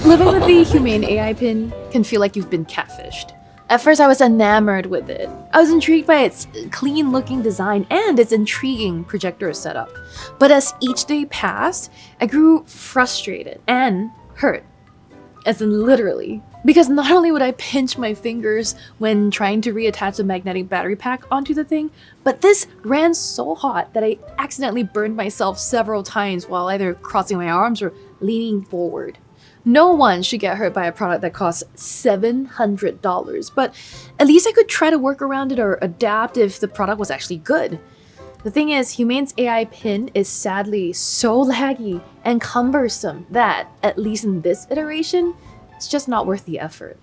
Living with the Humane AI Pin can feel like you've been catfished. At first, I was enamored with it. I was intrigued by its clean-looking design and its intriguing projector setup. But as each day passed, I grew frustrated and hurt. As in literally. Because not only would I pinch my fingers when trying to reattach the magnetic battery pack onto the thing, but this ran so hot that I accidentally burned myself several times while either crossing my arms or leaning forward. No one should get hurt by a product that costs $700, but at least I could try to work around it or adapt if the product was actually good. The thing is, Humane's AI Pin is sadly so laggy and cumbersome that, at least in this iteration, it's just not worth the effort.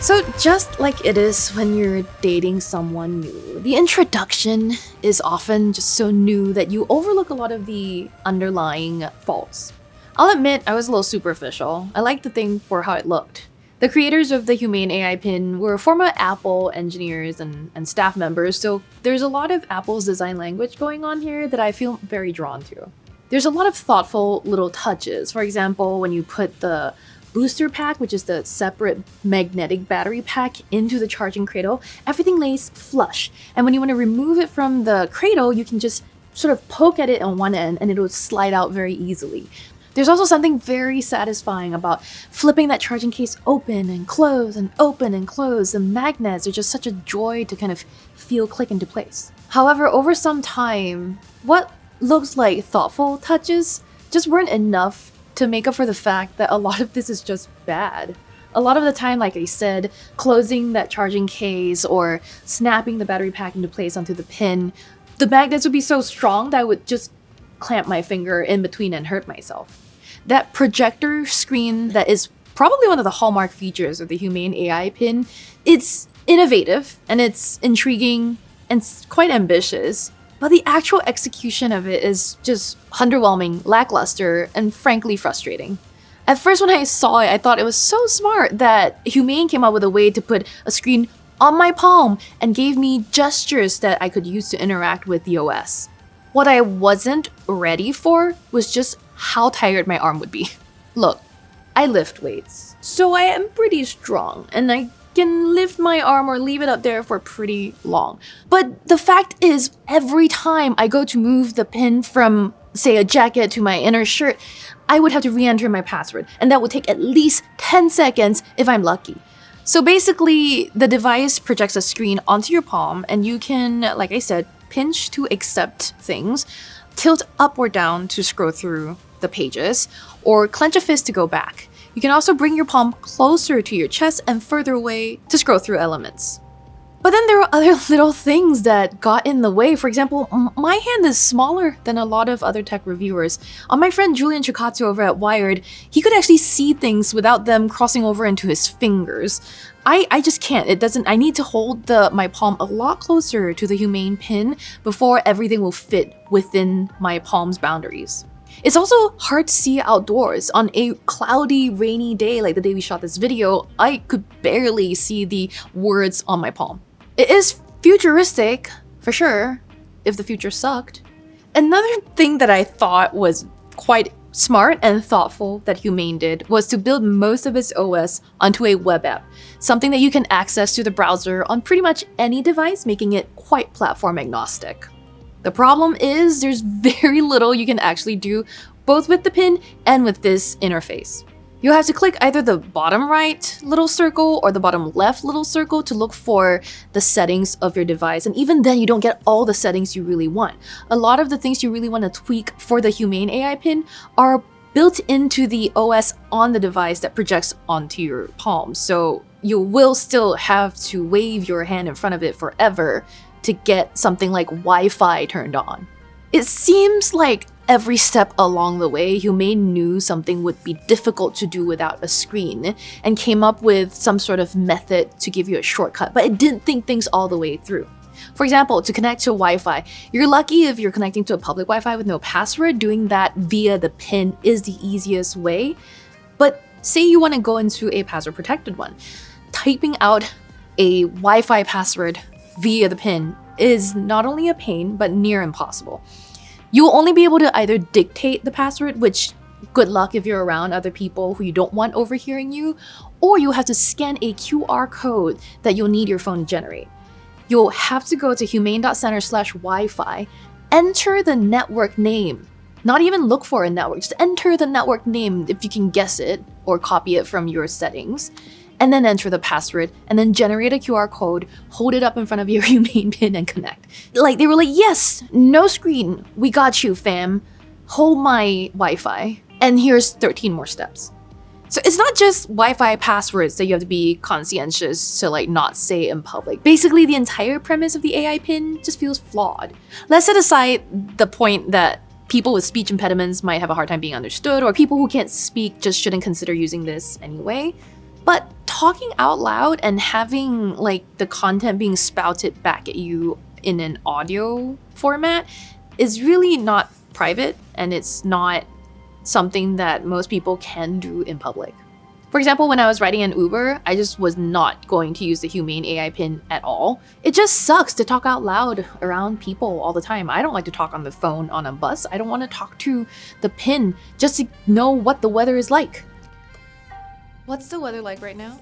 So just like it is when you're dating someone new, the introduction is often just so new that you overlook a lot of the underlying faults. I'll admit I was a little superficial. I liked the thing for how it looked. The creators of the Humane AI Pin were former Apple engineers and staff members, so there's a lot of Apple's design language going on here that I feel very drawn to. There's a lot of thoughtful little touches. For example, when you put the booster pack, which is the separate magnetic battery pack, into the charging cradle, everything lays flush. And when you want to remove it from the cradle, you can just sort of poke at it on one end and it will slide out very easily. There's also something very satisfying about flipping that charging case open and close and open and close. The magnets are just such a joy to kind of feel click into place. However, over some time, what looks like thoughtful touches just weren't enough to make up for the fact that a lot of this is just bad. A lot of the time, like I said, closing that charging case or snapping the battery pack into place onto the pin, the magnets would be so strong that I would just clamp my finger in between and hurt myself. That projector screen that is probably one of the hallmark features of the Humane AI Pin, it's innovative and it's intriguing and quite ambitious. But the actual execution of it is just underwhelming, lackluster, and frankly frustrating. At first when I saw it, I thought it was so smart that Humane came up with a way to put a screen on my palm and gave me gestures that I could use to interact with the OS. What I wasn't ready for was just how tired my arm would be. Look, I lift weights, so I am pretty strong, and I can lift my arm or leave it up there for pretty long. But the fact is, every time I go to move the pin from, say, a jacket to my inner shirt, I would have to re-enter my password, and that would take at least 10 seconds if I'm lucky. So basically, the device projects a screen onto your palm, and you can, like I said, pinch to accept things, tilt up or down to scroll through the pages, or clench a fist to go back. You can also bring your palm closer to your chest and further away to scroll through elements. But then there are other little things that got in the way. For example, my hand is smaller than a lot of other tech reviewers. On my friend Julian Chikatsu over at Wired, he could actually see things without them crossing over into his fingers. I just can't. I need to hold my palm a lot closer to the Humane Pin before everything will fit within my palm's boundaries. It's also hard to see outdoors. On a cloudy, rainy day like the day we shot this video, I could barely see the words on my palm. It is futuristic, for sure, if the future sucked. Another thing that I thought was quite smart and thoughtful that Humane did was to build most of its OS onto a web app, something that you can access through the browser on pretty much any device, making it quite platform agnostic. The problem is there's very little you can actually do both with the pin and with this interface. You'll have to click either the bottom right little circle or the bottom left little circle to look for the settings of your device, and even then you don't get all the settings you really want. A lot of the things you really want to tweak for the Humane AI Pin are built into the OS on the device that projects onto your palm, so you will still have to wave your hand in front of it forever to get something like Wi-Fi turned on. It seems like every step along the way, Humane knew something would be difficult to do without a screen and came up with some sort of method to give you a shortcut, but it didn't think things all the way through. For example, to connect to Wi-Fi, you're lucky if you're connecting to a public Wi-Fi with no password. Doing that via the PIN is the easiest way. But say you want to go into a password protected one. Typing out a Wi-Fi password via the PIN is not only a pain, but near impossible. You will only be able to either dictate the password, which good luck if you're around other people who you don't want overhearing you, or you'll have to scan a QR code that you'll need your phone to generate. You'll have to go to humane.center/Wi-Fi, enter the network name. Not even look for a network, just enter the network name if you can guess it or copy it from your settings, and then enter the password, and then generate a QR code, hold it up in front of your Humane pin and connect. Like, they were like, yes, no screen, we got you, fam. Hold my Wi-Fi, and here's 13 more steps. So it's not just Wi-Fi passwords that you have to be conscientious to like not say in public. Basically, the entire premise of the AI pin just feels flawed. Let's set aside the point that people with speech impediments might have a hard time being understood, or people who can't speak just shouldn't consider using this anyway. But talking out loud and having like the content being spouted back at you in an audio format is really not private, and it's not something that most people can do in public. For example, when I was riding an Uber, I just was not going to use the Humane AI pin at all. It just sucks to talk out loud around people all the time. I don't like to talk on the phone on a bus. I don't want to talk to the pin just to know what the weather is like. What's the weather like right now?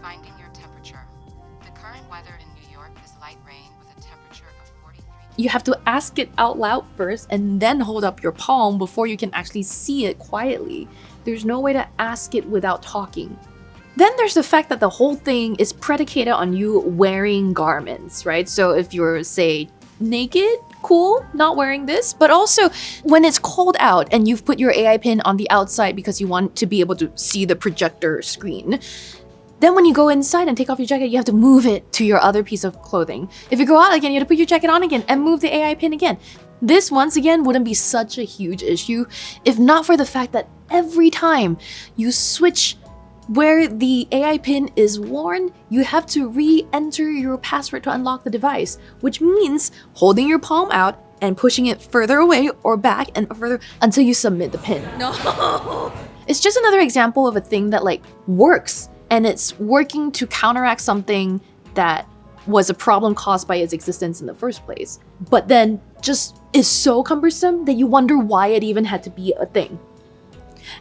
Finding your temperature. The current weather in New York is light rain with a temperature of 43. You have to ask it out loud first and then hold up your palm before you can actually see it quietly. There's no way to ask it without talking. Then there's the fact that the whole thing is predicated on you wearing garments, right? So if you're, say, naked, cool, not wearing this. But also, when it's cold out and you've put your AI pin on the outside because you want to be able to see the projector screen, then when you go inside and take off your jacket, you have to move it to your other piece of clothing. If you go out again, you have to put your jacket on again and move the AI pin again. This, once again, wouldn't be such a huge issue if not for the fact that every time you switch where the AI pin is worn, you have to re-enter your password to unlock the device, which means holding your palm out and pushing it further away or back and further until you submit the pin. No! It's just another example of a thing that like works, and it's working to counteract something that was a problem caused by its existence in the first place, but then just is so cumbersome that you wonder why it even had to be a thing.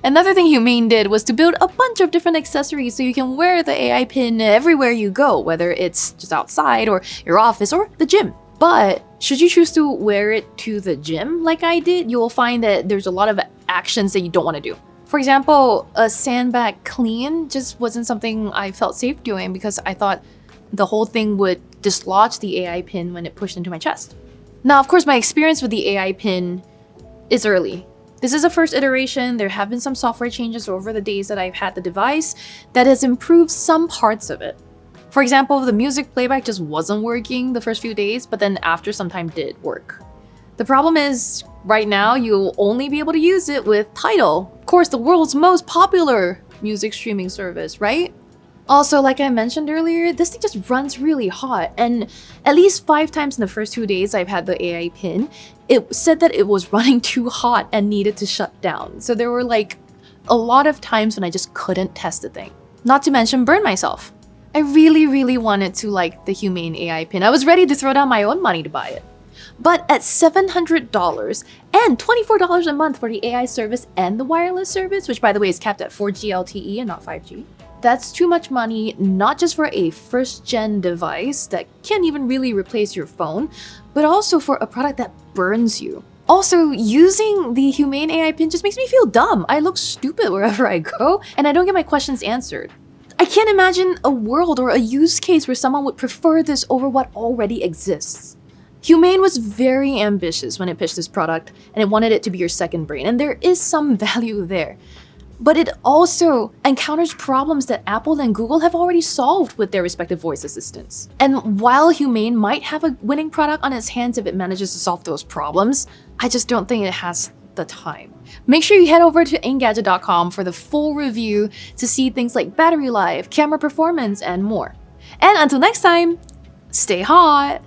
Another thing Humane did was to build a bunch of different accessories so you can wear the AI pin everywhere you go, whether it's just outside or your office or the gym. But should you choose to wear it to the gym like I did, you will find that there's a lot of actions that you don't want to do. For example, a sandbag clean just wasn't something I felt safe doing because I thought the whole thing would dislodge the AI pin when it pushed into my chest. Now, of course, my experience with the AI pin is early. This is a first iteration. There have been some software changes over the days that I've had the device that has improved some parts of it. For example, the music playback just wasn't working the first few days, but then after some time did work. The problem is, right now, you'll only be able to use it with Tidal. Of course, the world's most popular music streaming service, right? Also, like I mentioned earlier, this thing just runs really hot, and at least 5 times in the first 2 days I've had the AI pin, it said that it was running too hot and needed to shut down. So there were like a lot of times when I just couldn't test the thing. Not to mention burn myself. I really wanted to like the Humane AI pin. I was ready to throw down my own money to buy it. But at $700 and $24 a month for the AI service and the wireless service, which by the way is capped at 4G LTE and not 5G, that's too much money, not just for a first-gen device that can't even really replace your phone, but also for a product that burns you. Also, using the Humane AI pin just makes me feel dumb. I look stupid wherever I go, and I don't get my questions answered. I can't imagine a world or a use case where someone would prefer this over what already exists. Humane was very ambitious when it pitched this product, and it wanted it to be your second brain, and there is some value there. But it also encounters problems that Apple and Google have already solved with their respective voice assistants. And while Humane might have a winning product on its hands if it manages to solve those problems, I just don't think it has the time. Make sure you head over to Engadget.com for the full review to see things like battery life, camera performance, and more. And until next time, stay hot!